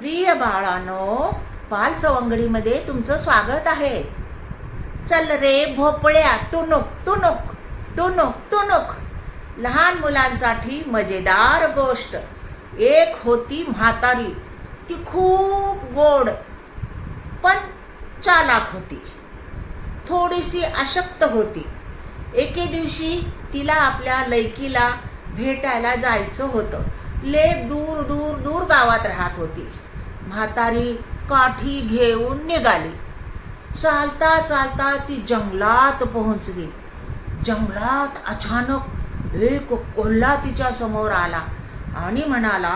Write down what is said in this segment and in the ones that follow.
प्रिय बाळांनो, बालसवंगडीमध्ये तुमचं स्वागत आहे. चल रे भोपळ्या, टुनुक टुनुक टुनुक टुनुक. लहान मुलांसाठी मजेदार गोष्ट. एक होती म्हातारी. ती खूप गोड पण चालाक होती. थोडीशी अशक्त होती. एके दिवशी तिला आपल्या लैकीला भेटायला जायचं होतं. लेक दूर दूर दूर गावात राहत होती. म्हातारी काठी घेऊन निघाली. चालता चालता ती जंगलात पोहोचली. जंगलात अचानक एक कोल्हा तिच्या समोर आला आणि म्हणाला,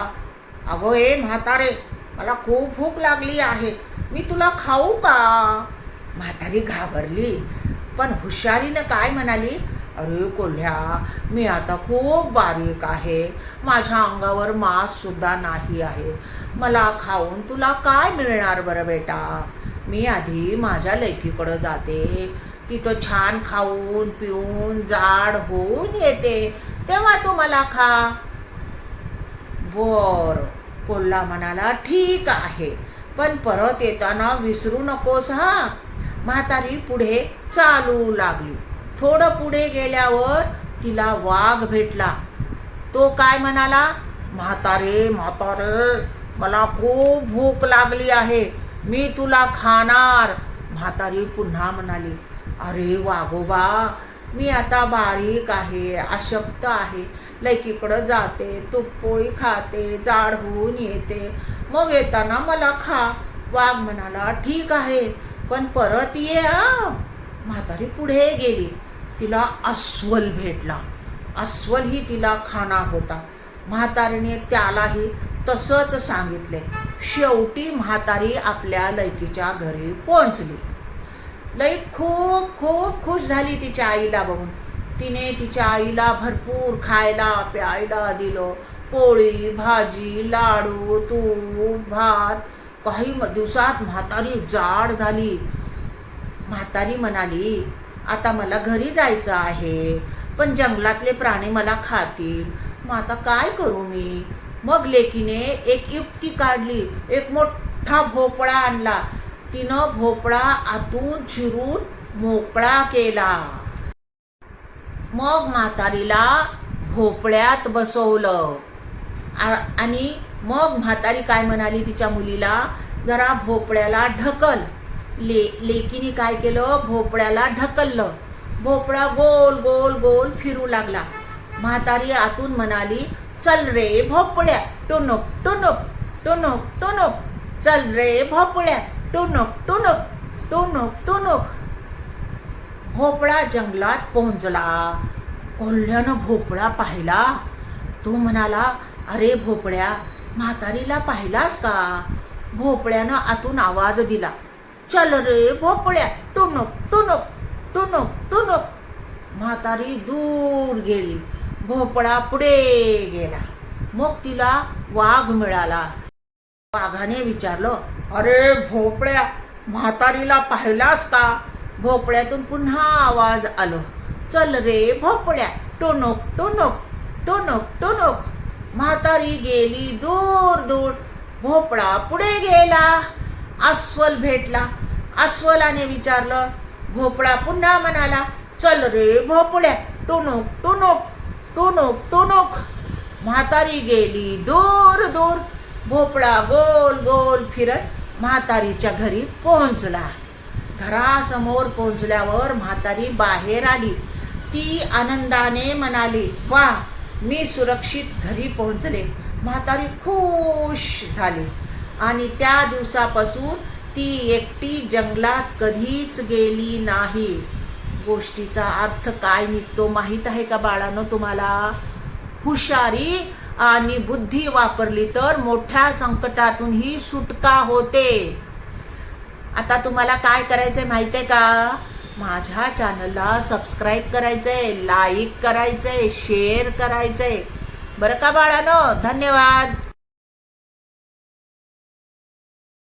अगो ए म्हातारे, मला खूप भूक लागली आहे, मी तुला खाऊ का? म्हातारी घाबरली, पण हुशारीनं काय म्हणाली, अरे कोल्ह्या, मी आता खूप बारीक आहे, माझ्या अंगावर मांस सुद्धा नाही आहे, मला खाऊन तुला काय मिळणार बरं बेटा? मी आधी माझ्या लेकीकडं जाते, तिथं छान खाऊन पिऊन जाड होऊन येते, तेव्हा तू मला खा. बर, कोल्हा म्हणाला, ठीक आहे, पण परत येताना विसरू नकोस हा. म्हातारी पुढे चालू लागली. थोडं पुढे गेल्यावर तिला वाघ भेटला. तो काय म्हणाला, म्हातारे म्हातारे, मला खूप भूक लागली आहे, मी तुला खाणार. म्हातारी पुन्हा म्हणाली, अरे वाघोबा, मी आता बारीक आहे, अशक्त आहे, लेकीकडं जाते, तुपोळी खाते, जाड होऊन येते, मग येताना मला खा. वाघ म्हणाला, ठीक आहे, पण परत ये हा. म्हातारी पुढे गेली. तिला अस्वल भेटला. अस्वल ही तिला खाणार होता. म्हातारीने त्यालाही तसंच सांगितले. शेवटी म्हातारी आपल्या लैकीच्या घरी पोहोचली. लैक खूप खूप खुश झाली तिच्या आईला बघून. तिने तिच्या आईला भरपूर खायला प्यायला दिलं. पोळी भाजी लाडू तूप भात. काही दिवसात म्हातारी जाड झाली. म्हातारी म्हणाली, आता मला घरी जायचं आहे, पण जंगलातले प्राणी मला खातील, मग आता काय करू मी? मग लेकीने एक युक्ती काढली. एक मोठा भोपळा आणला. तिनं भोपळा आतून चिरून मोकळा केला. मग म्हातारीला भोपळ्यात बसवलं आणि मग म्हातारी काय म्हणाली तिच्या मुलीला, जरा भोपळ्याला ढकल. लेकीने काय केलं, भोपळ्याला ढकललं. भोपळा गोल गोल गोल फिरू लागला. म्हातारी आतून म्हणाली, चल रे भोपळ्या, टुनुक टुनुक टुनुक टुनुक. चल रे भोपळ्या, टुनुक टुनुक टुनुक टुनुक. भोपळा जंगलात पोहोचला. कोल्ह्यानं भोपळा पाहिला. तो म्हणाला, अरे भोपळ्या, म्हातारीला पाहिलास का? भोपळ्यानं आतून आवाज दिला, चल रे भोपळ्या, टुनुक टुनुक टुनुक टुनुक. म्हातारी दूर गेली. भोपळा पुढे गेला. मग तिला वाघ मिळाला. वाघाने विचारलं, अरे भोपळ्या, म्हातारीला पाहिलास का? भोपळ्यातून पुन्हा आवाज आलो, चल रे भोपळ्या, टुनुक टुनुक टुनुक टुनुक. म्हातारी गेली दूर दूर. भोपळा पुढे गेला. अस्वल भेटला. अस्वलाने विचारलं. भोपळा पुन्हा म्हणाला, चल रे भोपळ्या, टुनुक टुनुक टुनुक टुनुक. म्हातारी गेली दूर दूर. भोपळा गोल गोल फिरत म्हातारीच्या घरी पोहोचला. घरासमोर पोहोचल्यावर म्हातारी बाहेर आली. ती आनंदाने म्हणाली, वा, मी सुरक्षित घरी पोहोचले. म्हातारी खुश झाली आणि त्या दिवसापासून ती एकटी जंगलात कधीच गेली नाही. गोष्टीचा अर्थ काय निघतो माहीत आहे का बाळांनो तुम्हाला? हुशारी आणि बुद्धी वापरली तर मोठ्या संकटातूनही सुटका होते. आता तुम्हाला काय करायचंय माहिती आहे का? माझ्या चॅनलला सबस्क्राईब करायचंय, लाईक करायचंय, शेअर करायचंय, बरं का बाळांनो? धन्यवाद.